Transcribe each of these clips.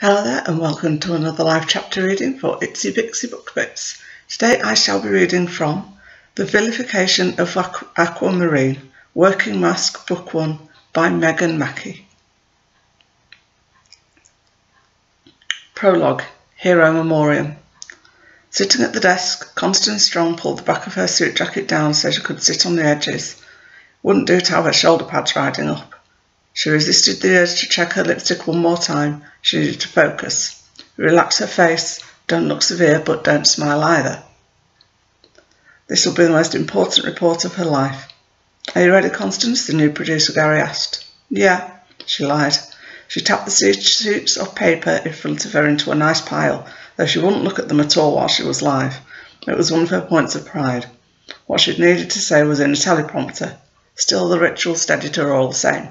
Hello there and welcome to another live chapter reading for Itsy Bitsy Book Bits. Today I shall be reading from The Vilification of Aqua Marine, Working Mask Book 1 by Mackie. Prologue, Hero Memoriam. Sitting at the desk, Constance Strong pulled the back of her suit jacket down so she could sit on the edges. Wouldn't do to have her shoulder pads riding up. She resisted the urge to check her lipstick one more time. She needed to focus. Relax her face. Don't look severe, but don't smile either. This will be the most important report of her life. Are you ready, Constance? The new producer Gary asked. Yeah, she lied. She tapped the sheets of paper in front of her into a nice pile, though she wouldn't look at them at all while she was live. It was one of her points of pride. What she'd needed to say was in a teleprompter. Still, the ritual steadied her all the same.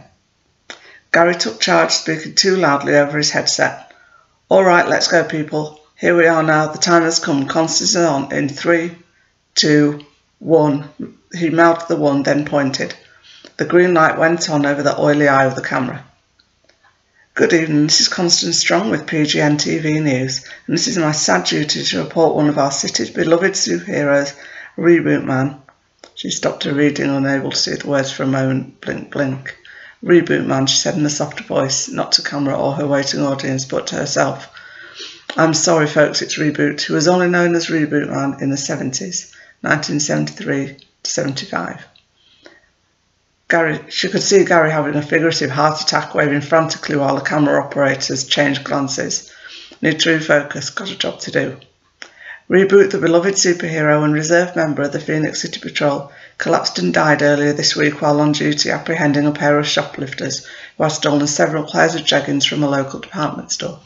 Gary took charge, speaking too loudly over his headset. All right, let's go, people. Here we are now. The time has come. Constance is on in 3, 2, 1. He mouthed the 1, then pointed. The green light went on over the oily eye of the camera. Good evening, this is Constance Strong with PGN TV News, and this is my sad duty to report one of our city's beloved superheroes, Reboot Man. She stopped her reading, unable to see the words for a moment. Blink, blink. Reboot Man, she said in a softer voice, not to camera or her waiting audience, but to herself. I'm sorry, folks, it's Reboot, who was only known as Reboot Man in the 70s, 1973 to 75. She could see Gary having a figurative heart attack, waving frantically while the camera operators changed glances. Need to refocus, got a job to do. Reboot, the beloved superhero and reserve member of the Phoenix City Patrol, collapsed and died earlier this week while on duty apprehending a pair of shoplifters who had stolen several pairs of jeggings from a local department store.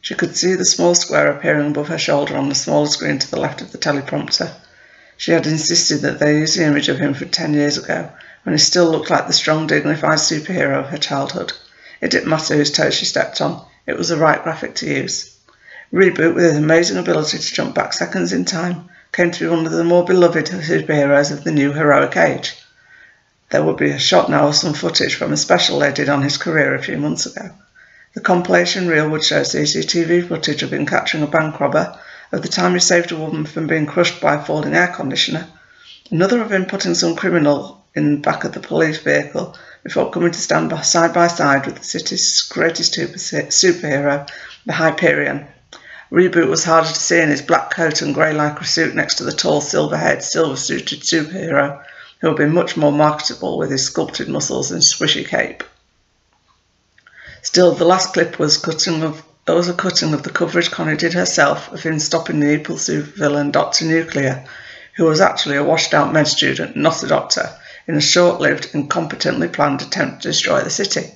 She could see the small square appearing above her shoulder on the smaller screen to the left of the teleprompter. She had insisted that they use the image of him from 10 years ago, when he still looked like the strong, dignified superhero of her childhood. It didn't matter whose toes she stepped on. It was the right graphic to use. Reboot, with his amazing ability to jump back seconds in time, came to be one of the more beloved superheroes of the new heroic age. There would be a shot now of some footage from a special they did on his career a few months ago. The compilation reel would show CCTV footage of him capturing a bank robber, of the time he saved a woman from being crushed by a falling air conditioner, another of him putting some criminal in the back of the police vehicle before coming to stand side by side with the city's greatest superhero, the Hyperion. Reboot was harder to see in his black coat and grey lycra suit next to the tall, silver-haired, silver-suited superhero, who would be much more marketable with his sculpted muscles and swishy cape. Still, the last clip was a cutting of the coverage Connie did herself of him stopping the evil supervillain Dr. Nuclear, who was actually a washed-out med student, not a doctor, in a short-lived, incompetently planned attempt to destroy the city.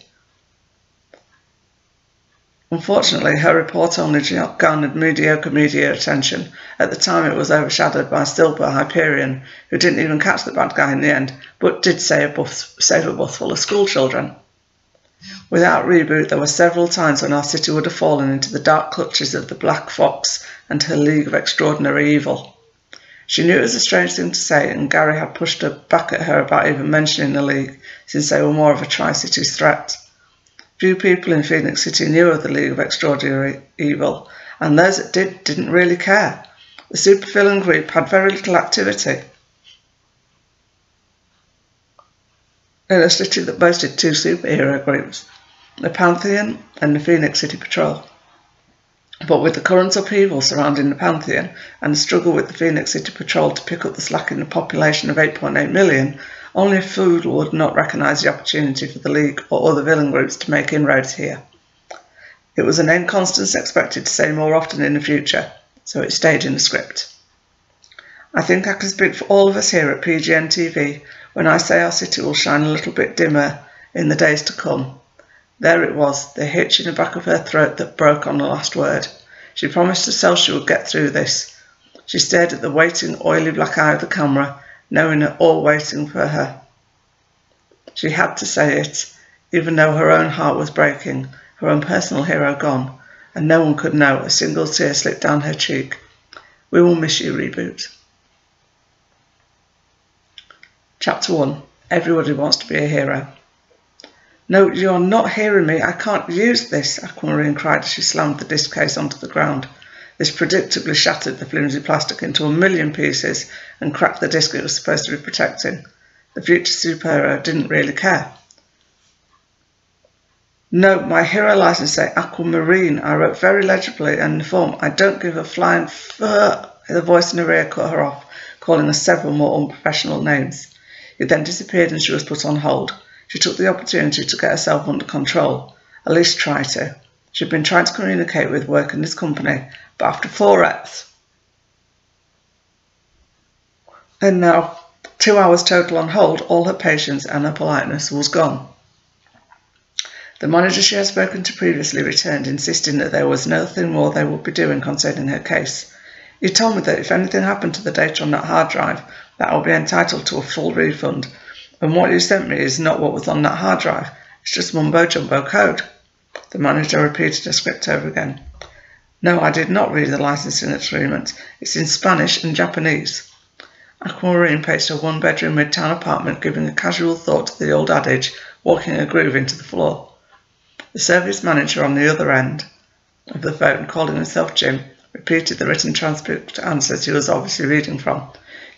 Unfortunately, her report only garnered mediocre media attention. At the time, it was overshadowed by Silver Hyperion, who didn't even catch the bad guy in the end, but did save a bus full of schoolchildren. Without Reboot, there were several times when our city would have fallen into the dark clutches of the Black Fox and her League of Extraordinary Evil. She knew it was a strange thing to say, and Gary had pushed her back at her about even mentioning the League, since they were more of a Tri-Cities threat. Few people in Phoenix City knew of the League of Extraordinary Evil, and those that did didn't really care. The supervillain group had very little activity in a city that boasted two superhero groups, the Pantheon and the Phoenix City Patrol. But with the current upheaval surrounding the Pantheon and the struggle with the Phoenix City Patrol to pick up the slack in the population of 8.8 million, only a fool would not recognise the opportunity for the League or other villain groups to make inroads here. It was a name Constance expected to say more often in the future, so it stayed in the script. I think I can speak for all of us here at PGN TV when I say our city will shine a little bit dimmer in the days to come. There it was, the hitch in the back of her throat that broke on the last word. She promised herself she would get through this. She stared at the waiting, oily black eye of the camera, knowing it all waiting for her. She had to say it, even though her own heart was breaking, her own personal hero gone, and no one could know. A single tear slipped down her cheek. We will miss you, Reboot. Chapter 1. Everybody wants to be a hero. No, you're not hearing me. I can't use this, Aqua Marine cried as she slammed the disc case onto the ground. This predictably shattered the flimsy plastic into a million pieces and cracked the disc it was supposed to be protecting. The future superhero didn't really care. No, my hero license say Aqua Marine. I wrote very legibly and in the form. I don't give a flying f. The voice in her ear cut her off, calling her several more unprofessional names. It then disappeared and she was put on hold. She took the opportunity to get herself under control, at least try to. She'd been trying to communicate with work in this company, but after 4 reps, and now 2 hours total on hold, all her patience and her politeness was gone. The manager she had spoken to previously returned, insisting that there was nothing more they would be doing concerning her case. You told me that if anything happened to the data on that hard drive, that I would be entitled to a full refund. And what you sent me is not what was on that hard drive. It's just mumbo-jumbo code. The manager repeated the script over again. No, I did not read the licensing agreement. It's in Spanish and Japanese. Aqua Marine paced her one-bedroom midtown apartment, giving a casual thought to the old adage, walking a groove into the floor. The service manager on the other end of the phone, calling himself Jim, repeated the written transcript answers he was obviously reading from.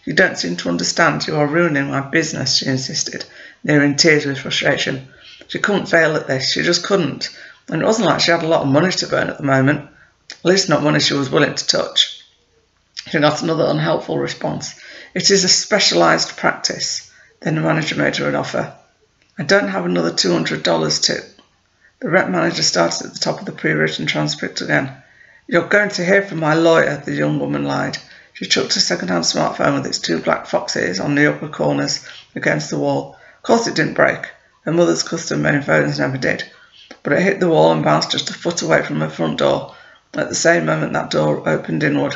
You don't seem to understand. You are ruining my business, she insisted, near in tears with frustration. She couldn't fail at this. She just couldn't. And it wasn't like she had a lot of money to burn at the moment. At least not money she was willing to touch. She got another unhelpful response. It is a specialised practice. Then the manager made her an offer. I don't have another $200 to... The rep manager started at the top of the pre-written transcript again. You're going to hear from my lawyer, the young woman lied. She chucked a second-hand smartphone with its 2 black fox ears on the upper corners against the wall. Of course it didn't break. Her mother's custom-made phones never did. But it hit the wall and bounced just a foot away from her front door. At the same moment that door opened inward.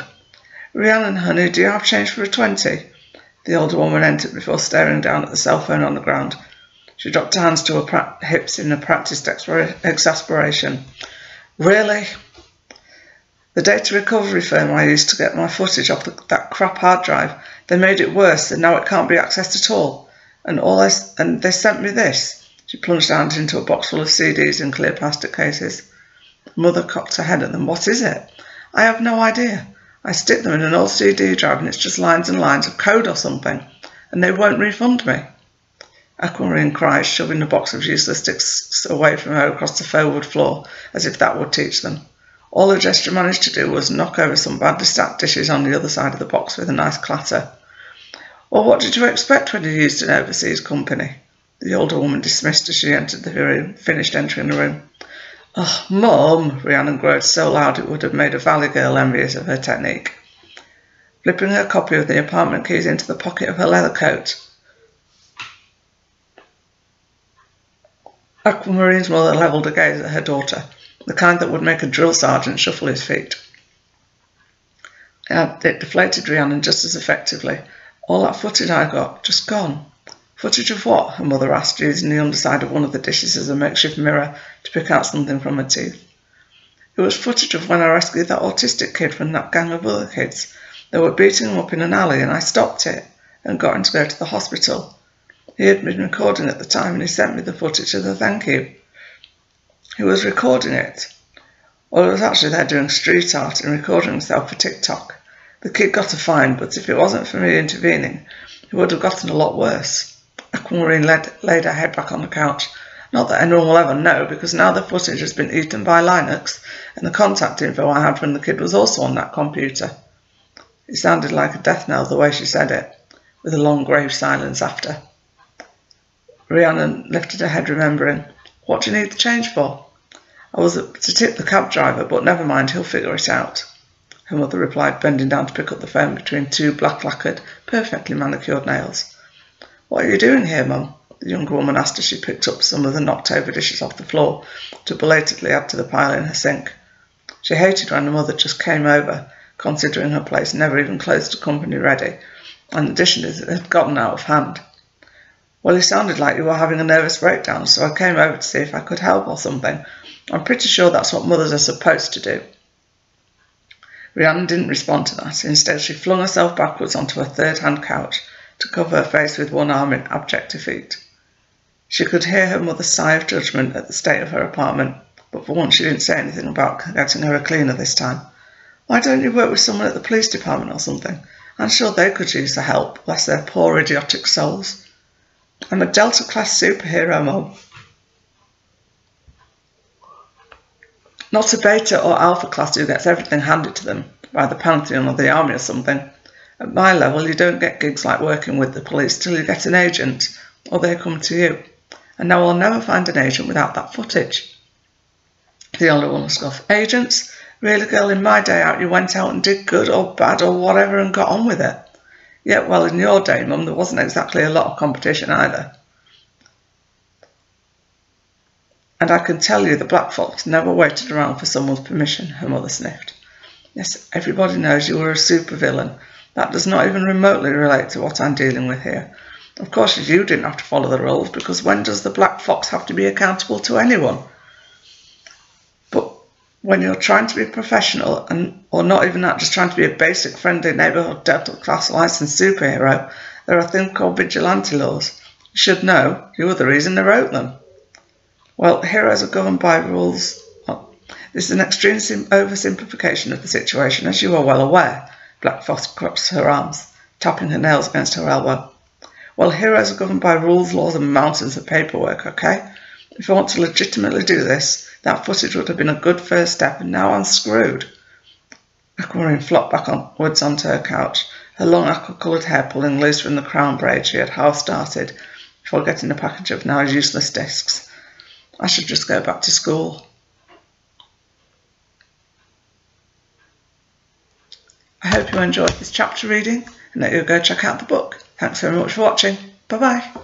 Rhiannon, honey, do you have change for a 20? The older woman entered before staring down at the cell phone on the ground. She dropped her hands to her hips in a practised exasperation. Really? The data recovery firm I used to get my footage off that crap hard drive, they made it worse and now it can't be accessed at all. And they sent me this. She plunged her hand into a box full of CDs in clear plastic cases. Mother cocked her head at them. What is it? I have no idea. I stick them in an old CD drive and it's just lines and lines of code or something. And they won't refund me. Aqua Marine cried, shoving the box of useless sticks away from her across the fir-wood floor, as if that would teach them. All her gesture managed to do was knock over some badly stacked dishes on the other side of the box with a nice clatter. Well, what did you expect when you used an overseas company? The older woman dismissed as she entered the room, finished entering the room. Oh, Mum, Rhiannon groaned so loud it would have made a valley girl envious of her technique. Flipping her copy of the apartment keys into the pocket of her leather coat, Aqua Marine's mother levelled a gaze at her daughter, the kind that would make a drill sergeant shuffle his feet. It deflated Rhiannon just as effectively. All that footage I got, just gone. Footage of what? Her mother asked, using the underside of one of the dishes as a makeshift mirror to pick out something from her teeth. It was footage of when I rescued that autistic kid from that gang of other kids. They were beating him up in an alley and I stopped it and got him to go to the hospital. He had been recording at the time and he sent me the footage as a thank you. He was recording it. Well, he was actually there doing street art and recording himself for TikTok. The kid got a fine, but if it wasn't for me intervening, he would have gotten a lot worse. Aqua Marine laid her head back on the couch. Not that anyone will ever know, because now the footage has been eaten by Linux, and the contact info I had from the kid was also on that computer. It sounded like a death knell the way she said it, with a long grave silence after. Rhiannon lifted her head, remembering. What do you need the change for? I was to tip the cab driver, but never mind, he'll figure it out. Her mother replied, bending down to pick up the phone between 2 black-lacquered, perfectly manicured nails. What are you doing here, Mum? The younger woman asked as she picked up some of the knocked-over dishes off the floor to belatedly add to the pile in her sink. She hated when her mother just came over, considering her place never even close to company ready, and the dishes had gotten out of hand. Well, you sounded like you were having a nervous breakdown, so I came over to see if I could help or something. I'm pretty sure that's what mothers are supposed to do. Rhiannon didn't respond to that. Instead, she flung herself backwards onto a third-hand couch to cover her face with one arm in abject defeat. She could hear her mother's sigh of judgment at the state of her apartment, but for once she didn't say anything about getting her a cleaner this time. Why don't you work with someone at the police department or something? I'm sure they could use the help, bless their poor idiotic souls. I'm a Delta-class superhero, Mum. Not a Beta or Alpha class who gets everything handed to them by the Pantheon or the Army or something. At my level, you don't get gigs like working with the police till you get an agent, or they come to you. And now I'll never find an agent without that footage. The older one will scoff. Agents? Really, girl, in my day out you went out and did good or bad or whatever and got on with it. Yeah, well, in your day, Mum, there wasn't exactly a lot of competition either. And I can tell you the Black Fox never waited around for someone's permission, her mother sniffed. Yes, everybody knows you were a supervillain. That does not even remotely relate to what I'm dealing with here. Of course, you didn't have to follow the rules, because when does the Black Fox have to be accountable to anyone? But when you're trying to be professional, or not even that, just trying to be a basic, friendly, neighbourhood, Delta-class licensed superhero, there are things called vigilante laws. You should know, you were the reason they wrote them. Well, heroes are governed by rules. This is an extreme oversimplification of the situation, as you are well aware. Black Fox crossed her arms, tapping her nails against her elbow. Well, heroes are governed by rules, laws and mountains of paperwork, okay? If I want to legitimately do this, that footage would have been a good first step, and now I'm screwed. Aqua Marine flopped backwards onto her couch, her long aqua-coloured hair pulling loose from the crown braid she had half started, before getting a package of now useless discs. I should just go back to school. I hope you enjoyed this chapter reading and that you'll go check out the book. Thanks very much for watching. Bye bye.